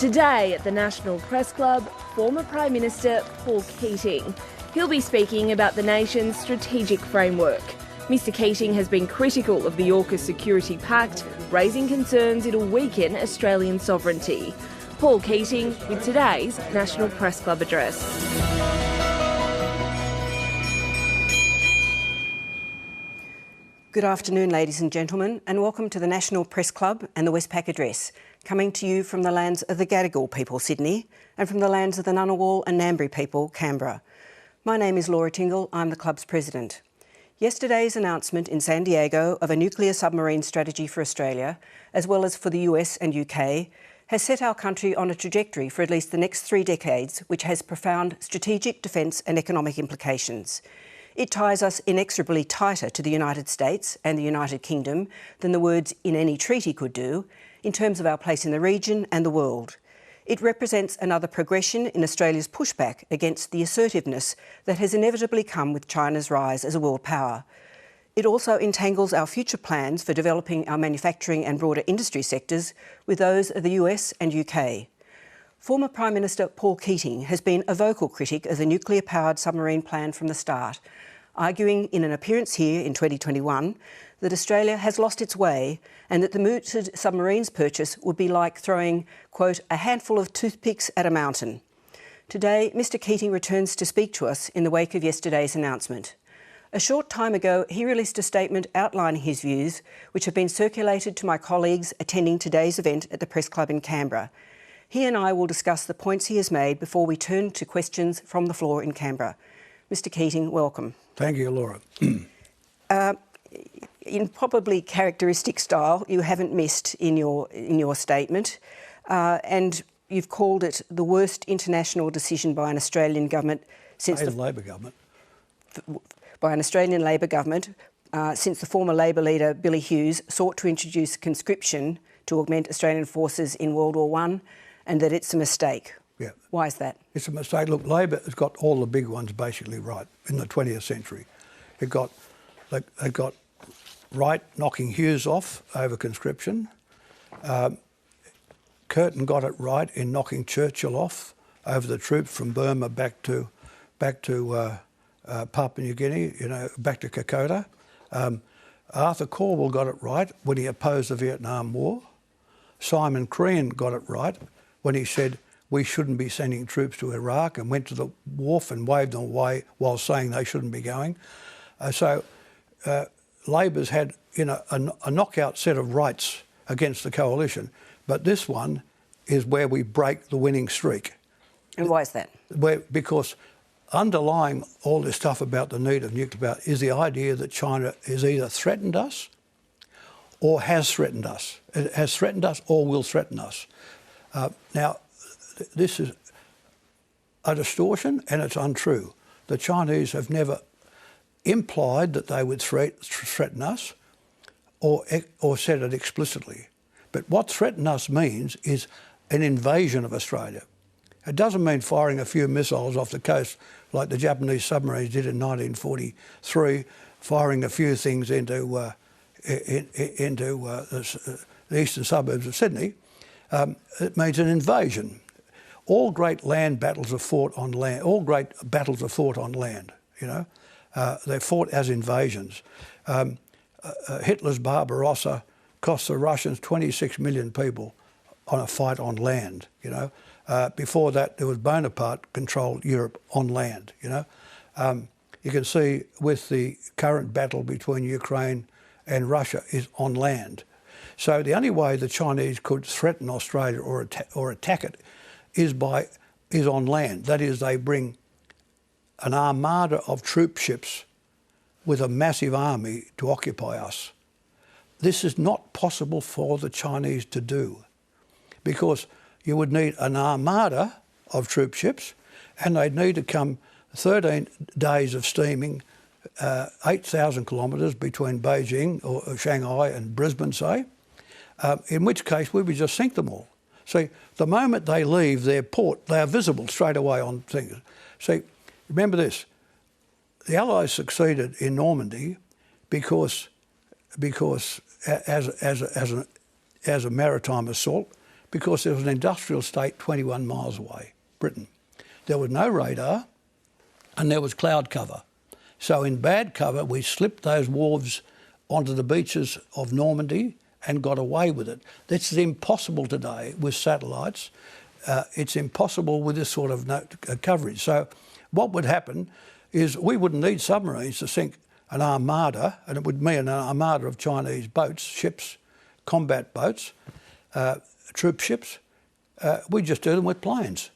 Today at the National Press Club, former Prime Minister Paul Keating. He'll be speaking about the nation's strategic framework. Mr Keating has been critical of the AUKUS Security Pact, raising concerns it'll weaken Australian sovereignty. Paul Keating with today's National Press Club address. Good afternoon, ladies and gentlemen, and welcome to the National Press Club and the Westpac Address, coming to you from the lands of the Gadigal people, Sydney, and from the lands of the Ngunnawal and Ngambri people, Canberra. My name is Laura Tingle, I'm the club's president. Yesterday's announcement in San Diego of a nuclear submarine strategy for Australia, as well as for the US and UK, has set our country on a trajectory for at least the next 3 decades, which has profound strategic, defence and economic implications. It ties us inexorably tighter to the United States and the United Kingdom than the words in any treaty could do, in terms of our place in the region and the world. It represents another progression in Australia's pushback against the assertiveness that has inevitably come with China's rise as a world power. It also entangles our future plans for developing our manufacturing and broader industry sectors with those of the US and UK. Former Prime Minister Paul Keating has been a vocal critic of the nuclear-powered submarine plan from the start, arguing in an appearance here in 2021 that Australia has lost its way and that the mooted submarines purchase would be like throwing, quote, a handful of toothpicks at a mountain. Today, Mr Keating returns to speak to us in the wake of yesterday's announcement. A short time ago, he released a statement outlining his views, which have been circulated to my colleagues attending today's event at the Press Club in Canberra. He and I will discuss the points he has made before we turn to questions from the floor in Canberra. Mr Keating, welcome. Thank you, Laura. In probably characteristic style, you haven't missed in your statement, and you've called it the worst international decision by an Australian government since the Labor government. By an Australian Labor government since the former Labor leader Billy Hughes sought to introduce conscription to augment Australian forces in World War I, and that it's a mistake. Yeah. Why is that? It's a mistake. Look, Labor has got all the big ones basically right in the 20th century. They got Wright knocking Hughes off over conscription. Curtin got it right in knocking Churchill off over the troops from Burma back to Papua New Guinea, back to Kokoda. Arthur Calwell got it right when he opposed the Vietnam War. Simon Crean got it right when he said we shouldn't be sending troops to Iraq and went to the wharf and waved them away while saying they shouldn't be going. Labor's had a knockout set of rights against the coalition, but this one is where we break the winning streak. And why is that? Because underlying all this stuff about the need of nuclear power is the idea that China has either threatened us or has threatened us. It has threatened us or will threaten us. Now, this is a distortion and it's untrue. The Chinese have never implied that they would threaten us or said it explicitly. But what threaten us means is an invasion of Australia. It doesn't mean firing a few missiles off the coast like the Japanese submarines did in 1943, firing a few things into the eastern suburbs of Sydney. It means an invasion. All great land battles are fought on land. All great battles are fought on land, they're fought as invasions. Hitler's Barbarossa cost the Russians 26 million people on a fight on land, Before that, there was Bonaparte controlled Europe on land, You can see with the current battle between Ukraine and Russia is on land. So the only way the Chinese could threaten Australia or attack it is on land. That is, they bring an armada of troop ships with a massive army to occupy us. This is not possible for the Chinese to do because you would need an armada of troop ships and they'd need to come 13 days of steaming 8,000 kilometres between Beijing or Shanghai and Brisbane, say, in which case we would just sink them all. See, the moment they leave their port, they are visible straight away on things. See, remember this, the Allies succeeded in Normandy because as a maritime assault, because there was an industrial state 21 miles away, Britain. There was no radar and there was cloud cover. So in bad cover, we slipped those wharves onto the beaches of Normandy and got away with it. This is impossible today with satellites. It's impossible with this sort of coverage. So what would happen is we wouldn't need submarines to sink an armada, and it would mean an armada of Chinese boats, ships, combat boats, troop ships. We just do them with planes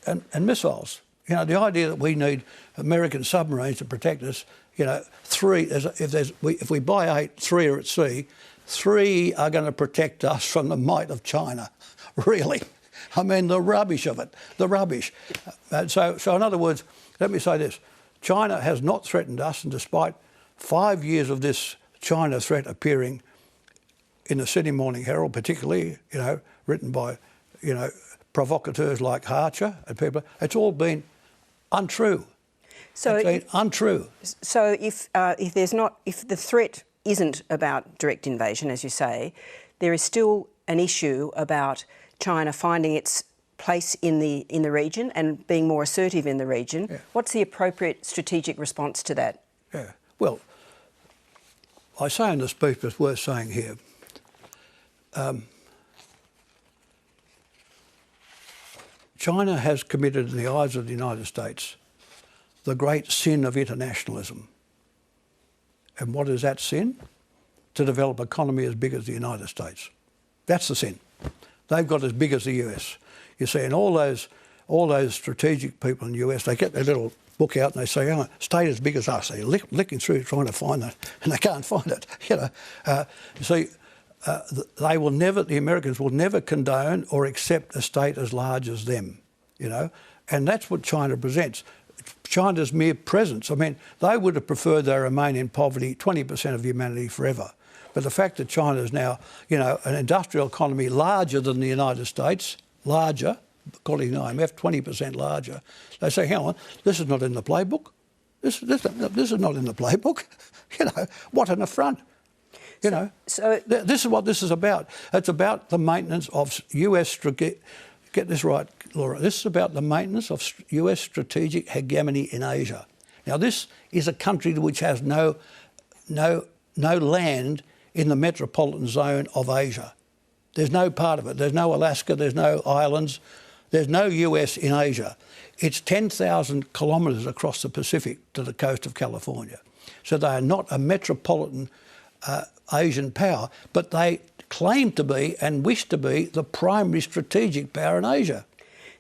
and missiles. You know, the idea that we need American submarines to protect us, you know, if we buy 8, 3 are at sea, 3 are going to protect us from the might of China, really. I mean, the rubbish of it, the rubbish. So in other words, let me say this. China has not threatened us, and despite 5 years of this China threat appearing in the Sydney Morning Herald, particularly, you know, written by, you know, provocateurs like Harcher and people, it's all been untrue. So it's been untrue. So if the threat isn't about direct invasion, as you say, there is still an issue about China finding its place in the region and being more assertive in the region. Yeah. What's the appropriate strategic response to that? Yeah. Well, I say in the speech, but it's worth saying here. China has committed, in the eyes of the United States, the great sin of internationalism. And what is that sin? To develop an economy as big as the United States. That's the sin. They've got as big as the US. You see, and all those strategic people in the US, they get their little book out and they say, oh, state as big as us. They're licking through trying to find that, and they can't find it. You know, the Americans will never condone or accept a state as large as them. You know, and that's what China presents. China's mere presence. I mean, they would have preferred they remain in poverty, 20% of humanity forever. But the fact that China is now, you know, an industrial economy larger than the United States, larger, according to the IMF, 20% larger, they say, hang on, this is not in the playbook. This is not in the playbook. You know, what an affront. You know, this is what this is about. It's about the maintenance of US, get this right, Laura, this is about the maintenance of US strategic hegemony in Asia. Now, this is a country which has no land in the metropolitan zone of Asia. There's no part of it. There's no Alaska, there's no islands, there's no US in Asia. It's 10,000 kilometres across the Pacific to the coast of California. So they are not a metropolitan Asian power, but they claim to be and wish to be the primary strategic power in Asia.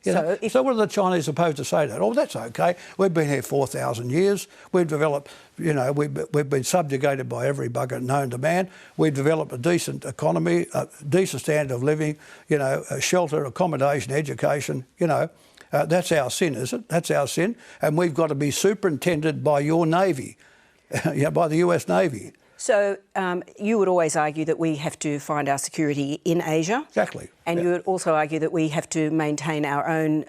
So what are the Chinese supposed to say to that? Oh, that's okay. We've been here 4,000 years. We've developed, you know, we've been subjugated by every bugger known to man. We've developed a decent economy, a decent standard of living, you know, shelter, accommodation, education, you know. That's our sin, is it? That's our sin. And we've got to be superintended by your Navy, by the US Navy. So you would always argue that we have to find our security in Asia. Exactly. And you would also argue that we have to maintain our own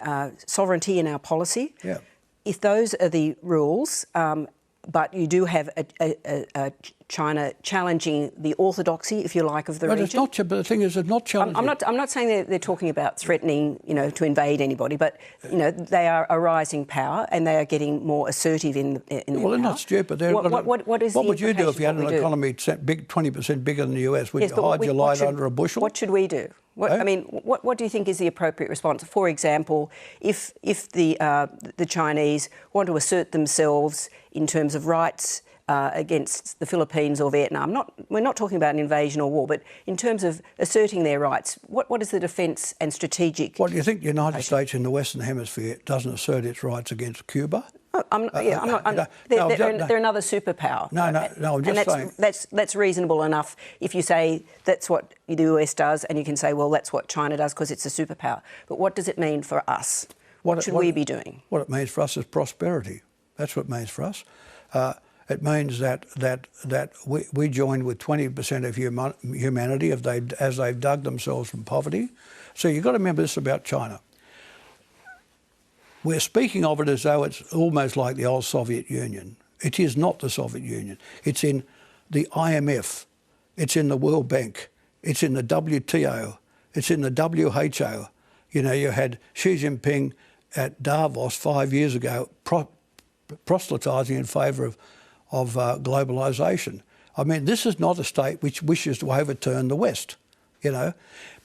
sovereignty in our policy. Yeah. If those are the rules, but you do have a China challenging the orthodoxy, if you like, of the region. It's not, but the thing is, it's not challenging. I'm not saying they're talking about threatening, you know, to invade anybody, but you know, they are a rising power and they are getting more assertive in their Well, they're not stupid. What would you do if you had an economy 20% bigger than the US? Would you hide your light under a bushel? What should we do? I mean, what do you think is the appropriate response? For example, if the Chinese want to assert themselves in terms of rights against the Philippines or Vietnam, we're not talking about an invasion or war, but in terms of asserting their rights, what is the defence and strategic? What do you think the United States in the Western Hemisphere doesn't assert its rights against Cuba? They're another superpower. No, I'm just saying. That's reasonable enough if you say that's what the US does, and you can say, well, that's what China does because it's a superpower. But what does it mean for us? What should we be doing? What it means for us is prosperity. That's what it means for us. It means that we joined with 20% of humanity as they've dug themselves from poverty. So you've got to remember this about China. We're speaking of it as though it's almost like the old Soviet Union. It is not the Soviet Union. It's in the IMF. It's in the World Bank. It's in the WTO. It's in the WHO. You know, you had Xi Jinping at Davos 5 years ago proselytising in favour of globalisation. I mean, this is not a state which wishes to overturn the West, you know.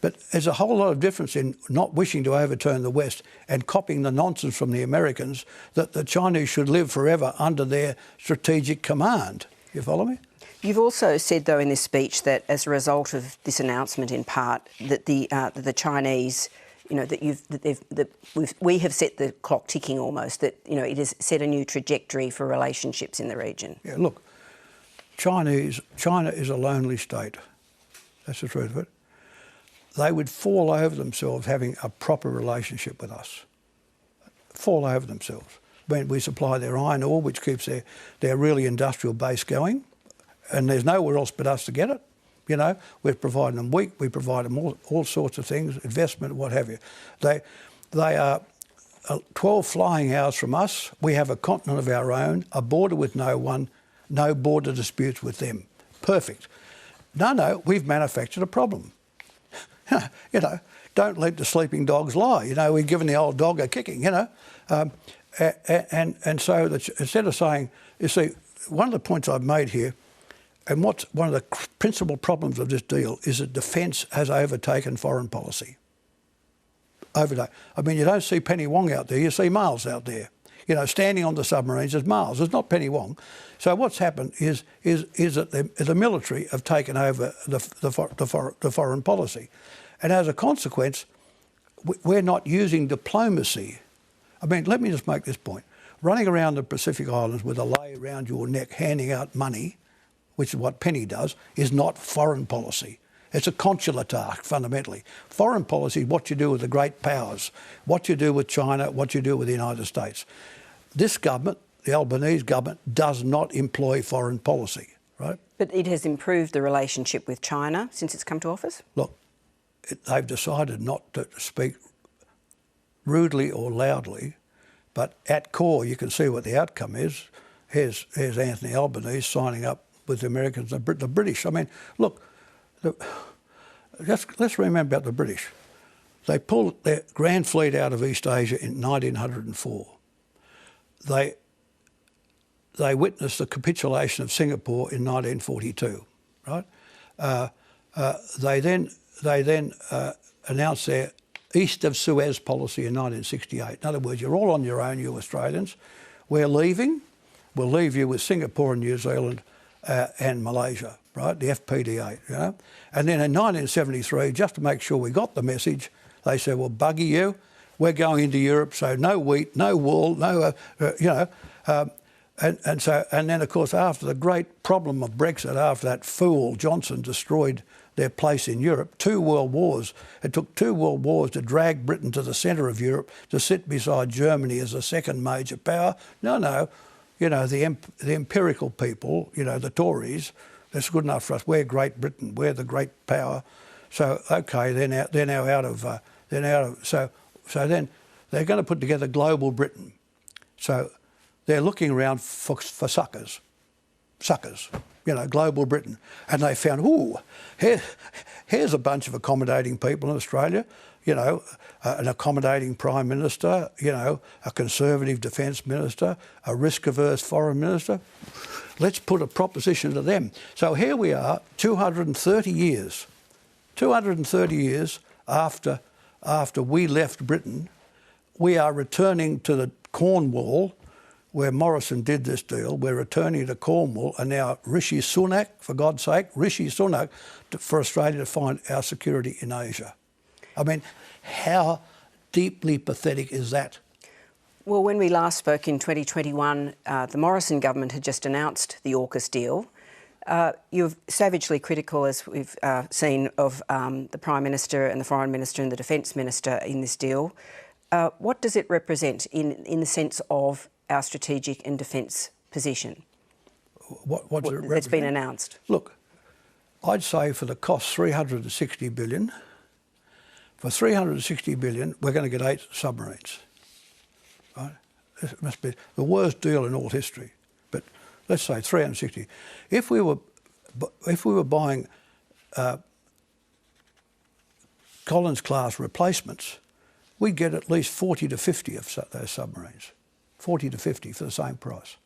But there's a whole lot of difference in not wishing to overturn the West and copying the nonsense from the Americans that the Chinese should live forever under their strategic command. You follow me? You've also said, though, in this speech that as a result of this announcement, in part, that the Chinese, you know, we have set the clock ticking almost. That, you know, it has set a new trajectory for relationships in the region. Yeah, look, China is a lonely state. That's the truth of it. They would fall over themselves having a proper relationship with us. Fall over themselves. When we supply their iron ore, which keeps their really industrial base going, and there's nowhere else but us to get it. You know, we're providing them wheat, we provide them all sorts of things, investment, what have you. They are 12 flying hours from us. We have a continent of our own, a border with no one, no border disputes with them. Perfect. No, we've manufactured a problem. You know, don't let the sleeping dogs lie. You know, we've given the old dog a kicking, you know. And so instead of saying, you see, one of the points I've made here, and what's one of the principal problems of this deal is that defence has overtaken foreign policy. I mean, you don't see Penny Wong out there, you see Miles out there. You know, standing on the submarines is Miles, it's not Penny Wong. So what's happened is that the military have taken over the foreign policy. And as a consequence, we're not using diplomacy. I mean, let me just make this point. Running around the Pacific Islands with a lei around your neck handing out money, which is what Penny does, is not foreign policy. It's a consular task, fundamentally. Foreign policy is what you do with the great powers, what you do with China, what you do with the United States. This government, the Albanese government, does not employ foreign policy, right? But it has improved the relationship with China since it's come to office? Look, they've decided not to speak rudely or loudly, but at core you can see what the outcome is. Here's Anthony Albanese signing up with the Americans, the British. I mean, look, let's remember about the British. They pulled their Grand Fleet out of East Asia in 1904. They witnessed the capitulation of Singapore in 1942, right? They then announced their East of Suez policy in 1968. In other words, you're all on your own, you Australians. We're leaving. We'll leave you with Singapore and New Zealand and Malaysia, right? The FPDA, you know. And then in 1973, just to make sure we got the message, they said, well, buggy you, we're going into Europe, so no wheat, no wool, no, you know. And then, of course, after the great problem of Brexit, after that fool Johnson destroyed their place in Europe, 2 world wars. It took 2 world wars to drag Britain to the centre of Europe, to sit beside Germany as the second major power. No, you know, the empirical people, you know, the Tories, that's good enough for us. We're Great Britain, we're the great power. So, OK, they're now out of, so then they're going to put together global Britain. So they're looking around for suckers, you know, global Britain. And they found, ooh, here's a bunch of accommodating people in Australia, you know, an accommodating Prime Minister, you know, a conservative Defence Minister, a risk-averse Foreign Minister. Let's put a proposition to them. So here we are, 230 years after we left Britain, we are returning to the Cornwall where Morrison did this deal. We're returning to Cornwall, and now Rishi Sunak, for God's sake, for Australia to find our security in Asia. I mean, how deeply pathetic is that? Well, when we last spoke in 2021, the Morrison government had just announced the AUKUS deal. You're savagely critical, as we've seen, of the Prime Minister and the Foreign Minister and the Defence Minister in this deal. What does it represent in the sense of our strategic and defence position? What does it represent? That's been announced. Look, I'd say for the cost $360 billion, for $360 billion, we're going to get 8 submarines. Right? It must be the worst deal in all history. But let's say 360. If we were buying Collins-class replacements, we'd get at least 40 to 50 of those submarines. 40 to 50 for the same price.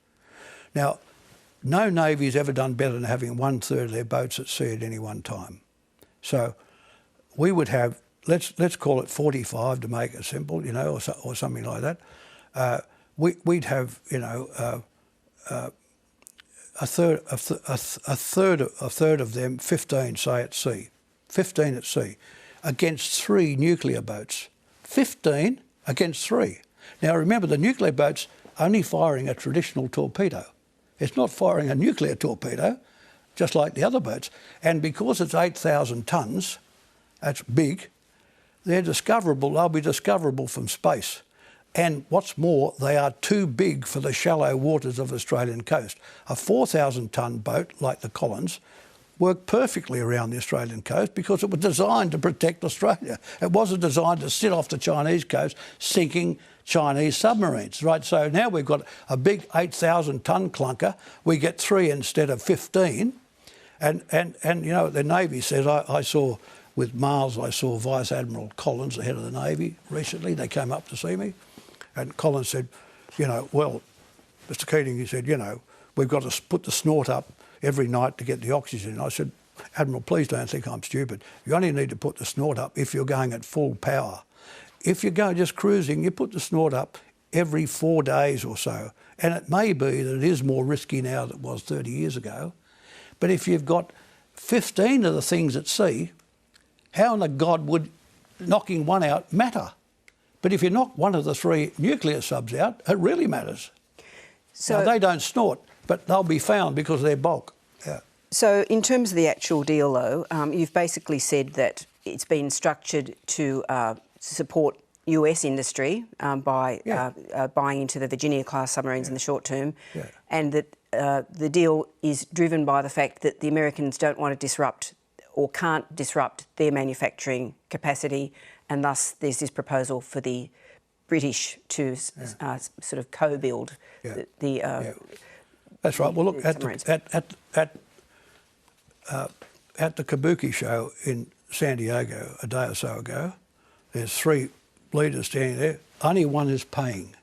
Now, no Navy's ever done better than having 1/3 of their boats at sea at any one time. So we would have, let's call it 45 to make it simple, you know, or something like that. We'd have, you know, a third of them, 15, say, at sea. 15 at sea, against 3 nuclear boats. 15 against 3. Now remember, the nuclear boat's only firing a traditional torpedo. It's not firing a nuclear torpedo, just like the other boats. And because it's 8,000 tonnes, that's big, they're discoverable, they'll be discoverable from space. And what's more, they are too big for the shallow waters of the Australian coast. A 4,000 tonne boat, like the Collins, worked perfectly around the Australian coast because it was designed to protect Australia. It wasn't designed to sit off the Chinese coast sinking Chinese submarines, right? So now we've got a big 8,000 tonne clunker. We get 3 instead of 15. And you know, the Navy says, I saw with Miles, I saw Vice Admiral Collins, the head of the Navy, recently. They came up to see me. And Collins said, you know, well, Mr Keating, he said, you know, we've got to put the snort up every night to get the oxygen. I said, Admiral, please don't think I'm stupid. You only need to put the snort up if you're going at full power. If you go just cruising, you put the snort up every 4 days or so. And it may be that it is more risky now than it was 30 years ago. But if you've got 15 of the things at sea, how in the God would knocking one out matter? But if you knock one of the 3 nuclear subs out, it really matters. So now, they don't snort, but they'll be found because of their bulk. Yeah. So in terms of the actual deal, though, you've basically said that it's been structured to support US industry by buying into the Virginia-class submarines in the short term, and that the deal is driven by the fact that the Americans don't want to disrupt or can't disrupt their manufacturing capacity, and thus there's this proposal for the British to sort of co-build the That's right. Well, look, at the Kabuki show in San Diego a day or so ago, there's 3 leaders standing there. Only one is paying,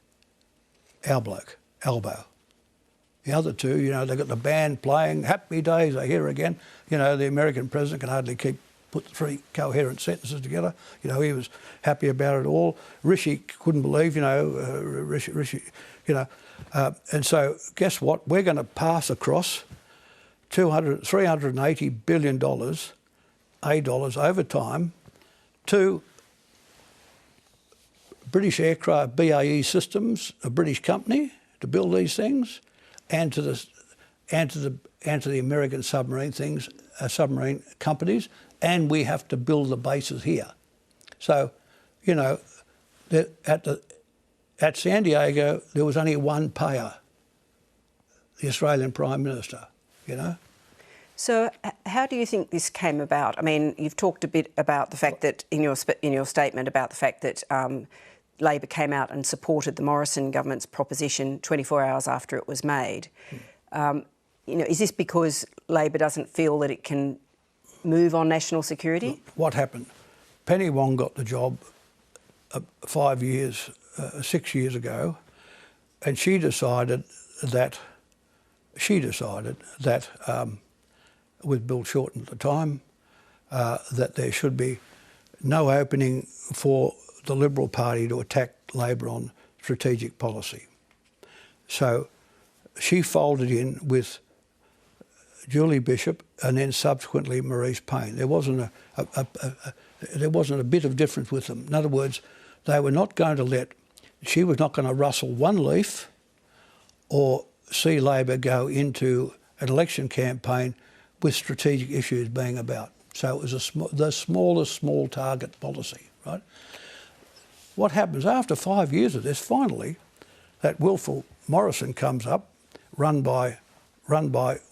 our bloke, Albo. The other 2, you know, they've got the band playing, happy days are here again. You know, the American president can hardly put 3 coherent sentences together. You know, he was happy about it all. Rishi couldn't believe, you know, Rishi, you know. And so guess what? We're going to pass across $380 billion, dollars over time to British Aircraft BAE Systems, a British company, to build these things, and to the American submarine companies, and we have to build the bases here. So, you know, at San Diego there was only one payer, the Australian Prime Minister. You know. So, how do you think this came about? I mean, you've talked a bit about the fact that in your statement about the fact that Labor came out and supported the Morrison government's proposition 24 hours after it was made. You know, is this because Labor doesn't feel that it can move on national security? What happened? Penny Wong got the job 6 years ago, and she decided that with Bill Shorten at the time, that there should be no opening for the Liberal Party to attack Labor on strategic policy. So she folded in with Julie Bishop and then subsequently Maurice Payne. There wasn't a bit of difference with them. In other words, they were not going to she was not going to rustle one leaf or see Labor go into an election campaign with strategic issues being about. So it was the smallest small target policy, right? What happens after 5 years of this, finally, that willful Morrison comes up, run by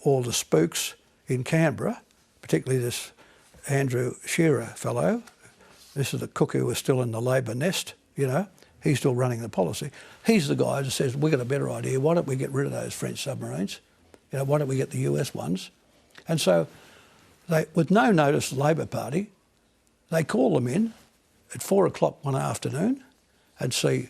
all the spooks in Canberra, particularly this Andrew Shearer fellow. This is the cook who was still in the Labor nest, you know. He's still running the policy. He's the guy that says, we've got a better idea. Why don't we get rid of those French submarines? You know, why don't we get the US ones? And so, with no notice to the Labor Party, They call them in at 4 o'clock one afternoon and see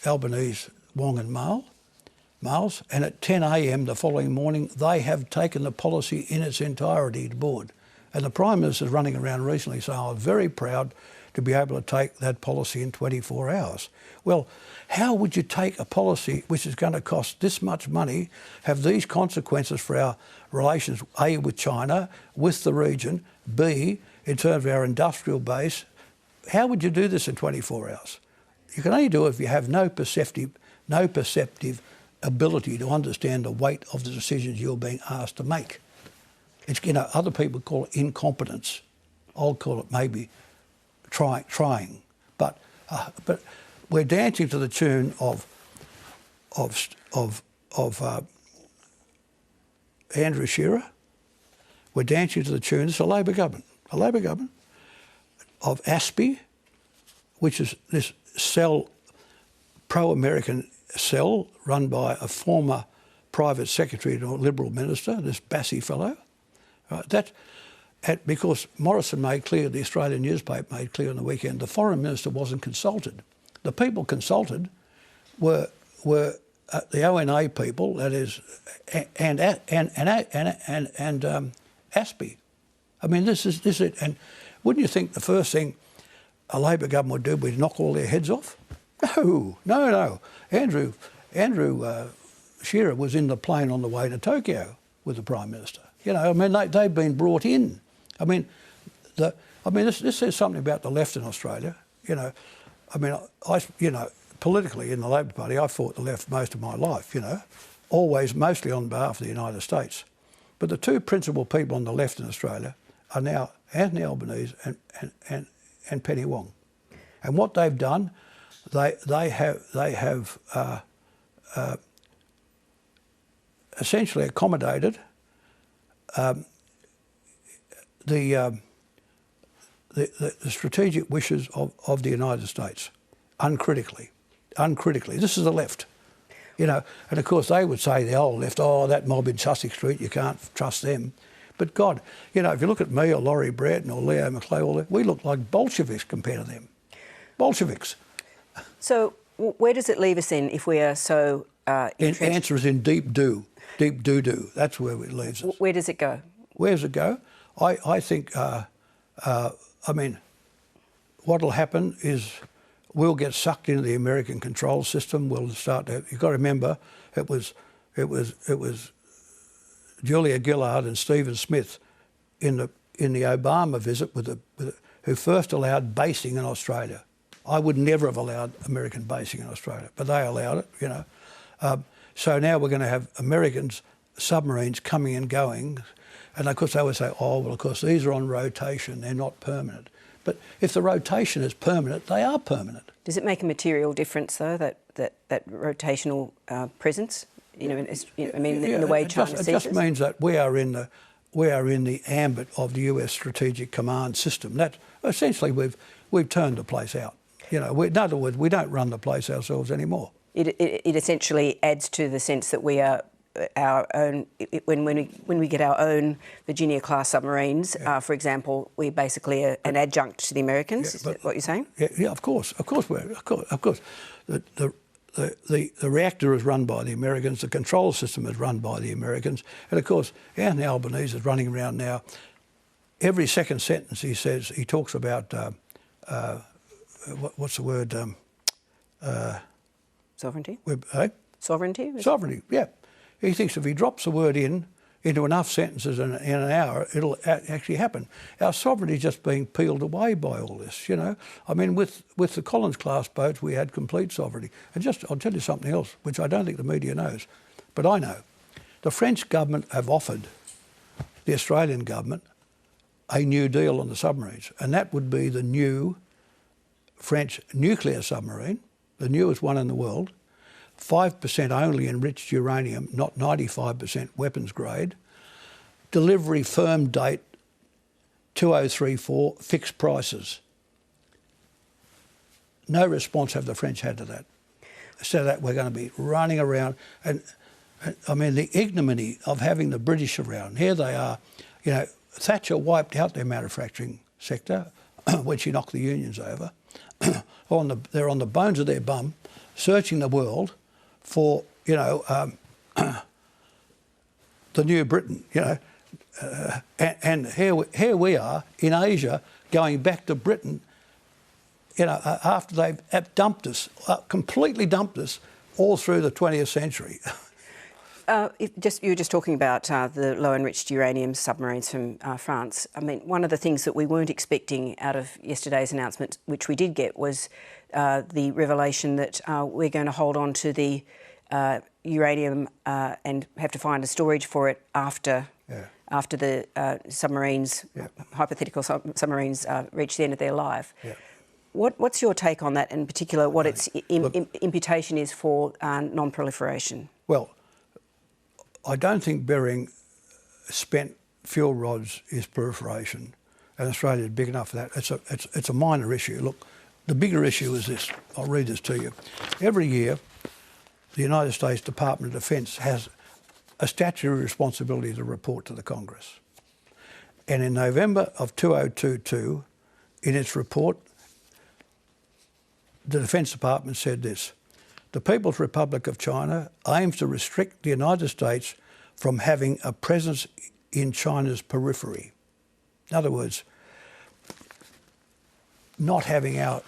Albanese, Wong and Miles, and at 10 a.m. the following morning they have taken the policy in its entirety to board. And the Prime Minister's running around recently saying, I'm very proud to be able to take that policy in 24 hours. Well, how would you take a policy which is going to cost this much money, have these consequences for our relations, A, with China, with the region, B, in terms of our industrial base? How would you do this in 24 hours? You can only do it if you have no perceptive ability to understand the weight of the decisions you're being asked to make. It's, other people call it incompetence. I'll call it maybe trying. But we're dancing to the tune of Andrew Shearer. We're dancing to the tune. It's a Labor government, of ASPI, which is this cell, pro-American cell run by a former private secretary to a Liberal minister, this Bassey fellow. Right, because Morrison made clear, the Australian newspaper made clear on the weekend, the foreign minister wasn't consulted. The people consulted were the ONA people, that is, and ASPI. I mean, this is it. And wouldn't you think the first thing a Labor government would do would knock all their heads off? No. Andrew Shearer was in the plane on the way to Tokyo with the Prime Minister. They've been brought in. This says something about the left in Australia. Politically in the Labor Party, I fought the left most of my life. Always mostly on behalf of the United States. But the two principal people on the left in Australia are now Anthony Albanese and Penny Wong. And what they've done, they have essentially accommodated the strategic wishes of the United States, uncritically. This is the left, and of course they would say, the old left, that mob in Sussex Street, you can't trust them. But God, if you look at me or Laurie Bratton or Leo McClay, we look like Bolsheviks compared to them. Bolsheviks. So where does it leave us in if we are so entrenched? The answer is in deep doo-doo. That's where it leaves us. Where does it go? Where does it go? I think, what'll happen is we'll get sucked into the American control system. We'll start to, you've got to remember, it was Julia Gillard and Stephen Smith in the Obama visit who first allowed basing in Australia. I would never have allowed American basing in Australia, but they allowed it, So now we're going to have Americans submarines coming and going, and of course they would say, of course these are on rotation, they're not permanent. But if the rotation is permanent, they are permanent. Does it make a material difference though, that rotational presence? In the way China sees it? It just means that we are in the ambit of the US Strategic Command system. That essentially we've turned the place out. In other words, we don't run the place ourselves anymore. It essentially adds to the sense that we are our own. When we get our own Virginia-class submarines, for example, we're basically an adjunct to the Americans. Is that what you're saying? Yeah, of course. Of course. The reactor is run by the Americans. The control system is run by the Americans, and of course, Anthony Albanese is running around now. Every second sentence he talks about what's the word? Sovereignty? Sovereignty? Sovereignty, yeah. He thinks if he drops the word into enough sentences in an hour, it'll actually happen. Our sovereignty is just being peeled away by all this, With the Collins-class boats, we had complete sovereignty. And I'll tell you something else, which I don't think the media knows, but I know. The French government have offered the Australian government a new deal on the submarines, and that would be the new French nuclear submarine, the newest one in the world, 5% only enriched uranium, not 95% weapons grade. Delivery firm date 2034, fixed prices. No response have the French had to that. So that we're going to be running around and the ignominy of having the British around. Here they are, Thatcher wiped out their manufacturing sector. when she knocked the unions over, they're on the bones of their bum, searching the world for, the new Britain, and here we are in Asia going back to Britain, after they've completely dumped us all through the 20th century. You were just talking about the low-enriched uranium submarines from France. I mean, one of the things that we weren't expecting out of yesterday's announcement, which we did get, was the revelation that we're going to hold on to the uranium and have to find a storage for it after the submarines, hypothetical submarines, reach the end of their life. Yeah. What's your take on that, and in particular what its imputation is for non-proliferation? Well, I don't think burying spent fuel rods is proliferation, and Australia is big enough for that. It's a minor issue. Look, the bigger issue is this. I'll read this to you. Every year, the United States Department of Defence has a statutory responsibility to report to the Congress. And in November of 2022, in its report, the Defence Department said this: the People's Republic of China aims to restrict the United States from having a presence in China's periphery. In other words, not having our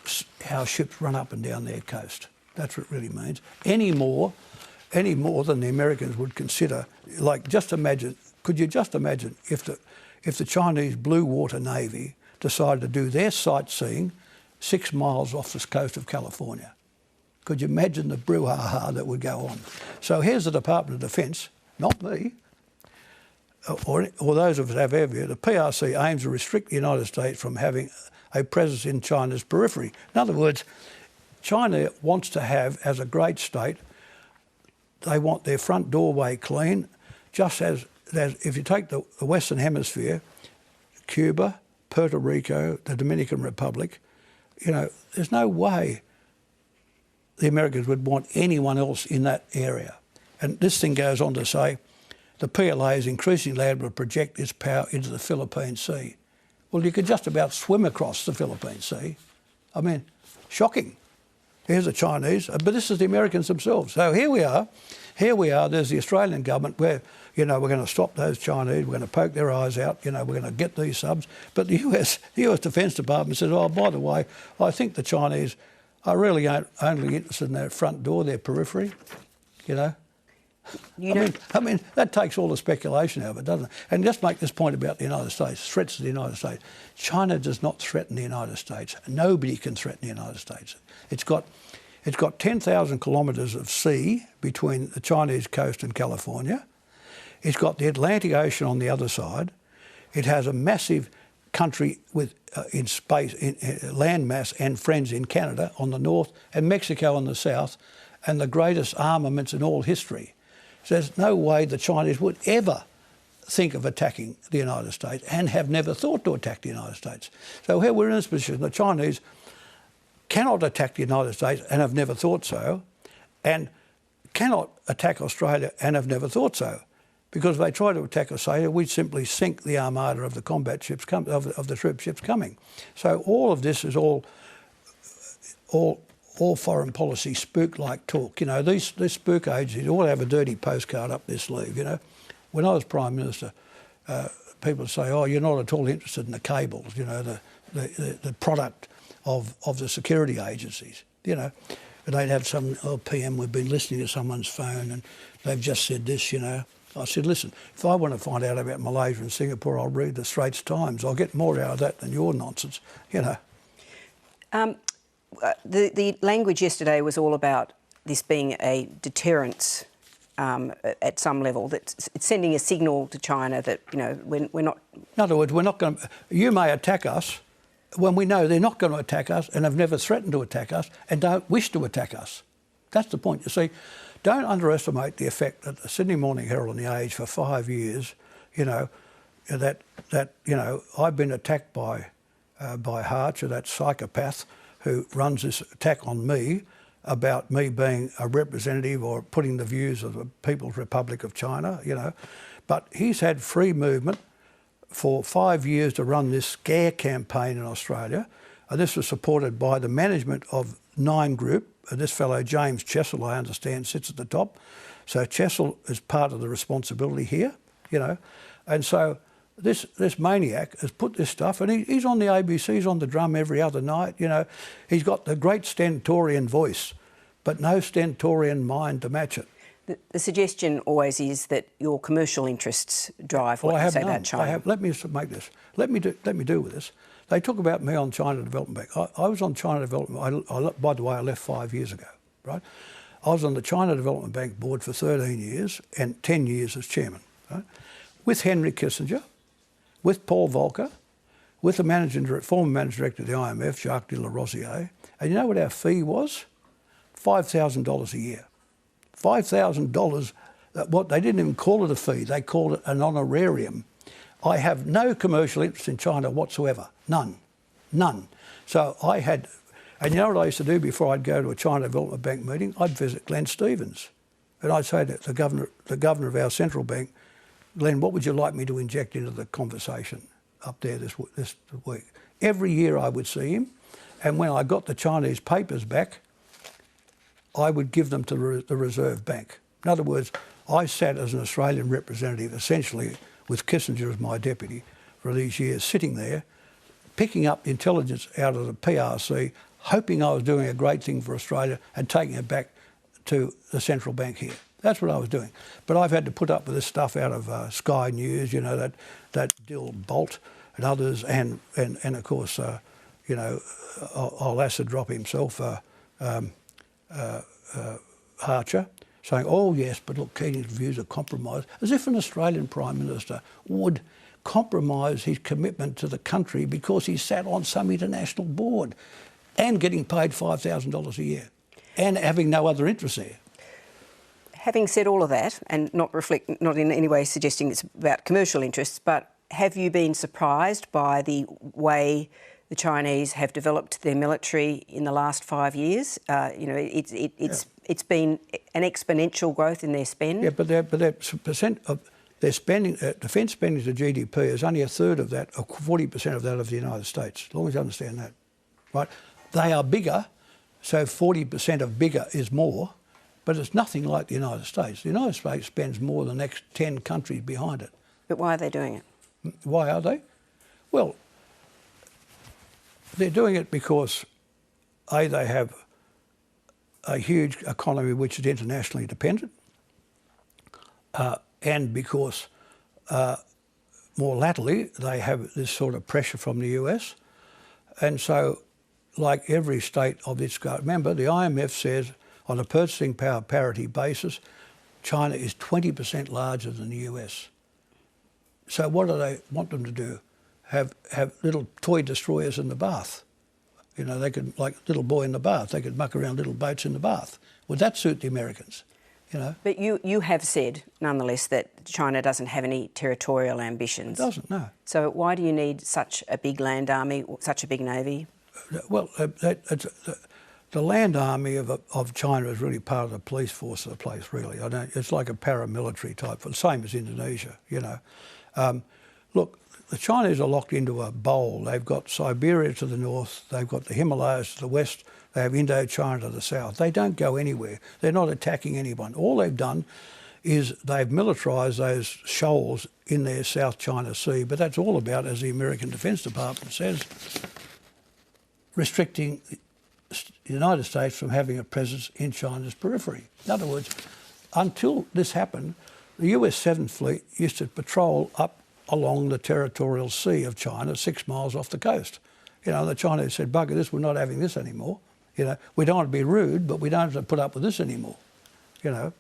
ships run up and down their coast. That's what it really means. Any more than the Americans would consider. Like, just imagine, could you just imagine if the Chinese Blue Water Navy decided to do their sightseeing 6 miles off the coast of California? Could you imagine the brouhaha that would go on? So here's the Department of Defence, not me, or those of us who have our view. The PRC aims to restrict the United States from having a presence in China's periphery. In other words, China wants to have, as a great state, they want their front doorway clean, just as if you take the Western Hemisphere, Cuba, Puerto Rico, the Dominican Republic, there's no way the Americans would want anyone else in that area. And this thing goes on to say, the PLA is increasingly able to project its power into the Philippine Sea. Well, you could just about swim across the Philippine Sea. I mean, shocking. Here's the Chinese, but this is the Americans themselves. So here we are, there's the Australian government where, we're going to stop those Chinese, we're going to poke their eyes out, we're going to get these subs. But the US Defence Department says, oh, by the way, I think the Chinese are really only interested in their front door, their periphery, I mean, that takes all the speculation out of it, doesn't it? And just make this point about the United States, threats to the United States. China does not threaten the United States. Nobody can threaten the United States. It's got 10,000 kilometres of sea between the Chinese coast and California. It's got the Atlantic Ocean on the other side. It has a massive country with in space, land mass and friends in Canada on the north and Mexico on the south, and the greatest armaments in all history. So there's no way the Chinese would ever think of attacking the United States and have never thought to attack the United States. So here we're in this position. The Chinese cannot attack the United States and have never thought so, and cannot attack Australia and have never thought so. Because if they try to attack Australia, we'd simply sink the armada of the combat ships, of the troop ships coming. So all of this is all foreign policy spook-like talk. These spook agencies all have a dirty postcard up their sleeve, When I was Prime Minister, people say, oh, you're not at all interested in the cables, the product of the security agencies, And they'd have some, PM, we've been listening to someone's phone and they've just said this, I said, listen, if I want to find out about Malaysia and Singapore, I'll read the Straits Times. I'll get more out of that than your nonsense, The language yesterday was all about this being a deterrence at some level, that it's sending a signal to China that, we're not... In other words, we're not going to... You may attack us when we know they're not going to attack us and have never threatened to attack us and don't wish to attack us. That's the point. You see, don't underestimate the effect that the Sydney Morning Herald and the Age for 5 years, that I've been attacked by Harcher, that psychopath who runs this attack on me about me being a representative or putting the views of the People's Republic of China, But he's had free movement for 5 years to run this scare campaign in Australia. This was supported by the management of Nine Group. This fellow, James Chessel, I understand, sits at the top. So Chessel is part of the responsibility here, you know. And so this maniac has put this stuff, and he's on the ABC, he's on the drum every other night, you know. He's got the great stentorian voice, but no stentorian mind to match it. The suggestion always is that your commercial interests drive what you say about China. Let me make this. Let me deal with this. They talk about me on China Development Bank. I was on China Development. By the way, I left 5 years ago, right? I was on the China Development Bank board for 13 years and 10 years as chairman, right? With Henry Kissinger, with Paul Volcker, with the former managing director of the IMF, Jacques de la Rosière. And you know what our fee was? $5,000 a year. $5,000, what they didn't even call it a fee, they called it an honorarium. I have no commercial interest in China whatsoever, none. So I had, and you know what I used to do before I'd go to a China Development Bank meeting? I'd visit Glenn Stevens, and I'd say to the governor of our central bank, Glenn, what would you like me to inject into the conversation up there this week? Every year I would see him, and when I got the Chinese papers back, I would give them to the Reserve Bank. In other words, I sat as an Australian representative, essentially with Kissinger as my deputy for these years, sitting there, picking up intelligence out of the PRC, hoping I was doing a great thing for Australia and taking it back to the central bank here. That's what I was doing. But I've had to put up with this stuff out of Sky News, you know, that Dill Bolt and others, and of course, you know, I'll acid drop himself, Archer, saying, oh yes, but look, Keating's views are compromised, as if an Australian Prime Minister would compromise his commitment to the country because he sat on some international board and getting paid $5,000 a year and having no other interest there. Having said all of that, and not in any way suggesting it's about commercial interests, but have you been surprised by the way the Chinese have developed their military in the last 5 years? You know, it's been an exponential growth in their spend. Yeah, but their percent of their spending, defence spending to GDP is only a third of that, or 40% of that of the United States. As long as you understand that, right? They are bigger, so 40% of bigger is more, but it's nothing like the United States. The United States spends more than the next 10 countries behind it. But why are they doing it? Why are they? Well, they're doing it because, A, they have a huge economy which is internationally dependent, and because more latterly they have this sort of pressure from the US. And so, like every state of its remember, the IMF says on a purchasing power parity basis, China is 20% larger than the US. So what do they want them to do? Have little toy destroyers in the bath. You know, they could, like little boy in the bath, they could muck around little boats in the bath. Would that suit the Americans? You know? But you have said, nonetheless, that China doesn't have any territorial ambitions. It doesn't, no. So why do you need such a big land army, such a big navy? Well, the land army of China is really part of the police force of the place, really. It's like a paramilitary type, the same as Indonesia, you know. Look, the Chinese are locked into a bowl. They've got Siberia to the north, they've got the Himalayas to the west, they have Indochina to the south. They don't go anywhere. They're not attacking anyone. All they've done is they've militarised those shoals in their South China Sea, but that's all about, as the American Defence Department says, restricting the United States from having a presence in China's periphery. In other words, until this happened, the US 7th Fleet used to patrol up along the territorial sea of China, 6 miles off the coast. You know, the Chinese said, bugger this, we're not having this anymore. You know, we don't want to be rude, but we don't have to put up with this anymore, you know.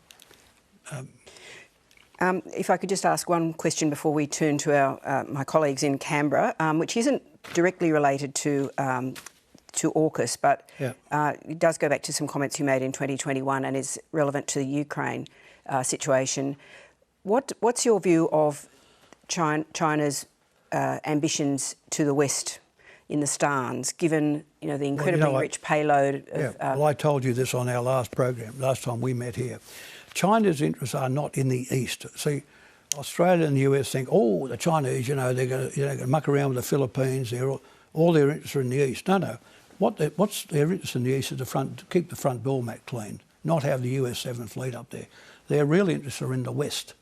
If I could just ask one question before we turn to our my colleagues in Canberra, which isn't directly related to AUKUS, but it does go back to some comments you made in 2021 and is relevant to the Ukraine situation. What's your view of China's ambitions to the west in the Stans, given the incredibly rich payload of... Well, I told you this on our last program, last time we met here. China's interests are not in the east. See, Australia and the US think, oh, the Chinese, they're going to muck around with the Philippines. All their interests are in the east. No. What's their interest in the east is to keep the front door mat clean, not have the US 7th Fleet up there. Their real interests are in the west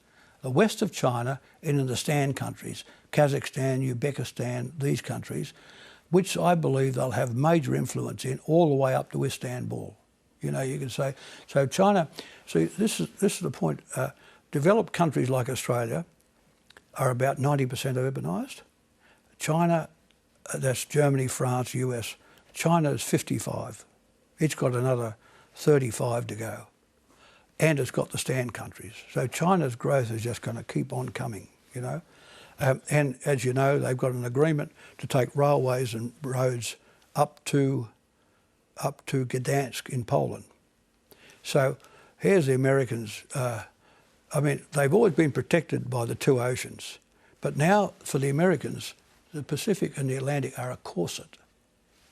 of China and in the stand countries, Kazakhstan, Uzbekistan, these countries, which I believe they'll have major influence in all the way up to Istanbul. You can say, so China, see, this is the point. Developed countries like Australia are about 90% urbanised. China, that's Germany, France, US. China is 55. It's got another 35 to go. And it's got the stand countries. So China's growth is just going to keep on coming, and as you know, they've got an agreement to take railways and roads up to Gdansk in Poland. So here's the Americans. They've always been protected by the two oceans, but now for the Americans, the Pacific and the Atlantic are a corset.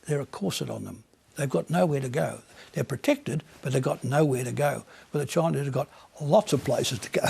They're a corset on them. They've got nowhere to go. They're protected, but they've got nowhere to go. Where the Chinese have got lots of places to go.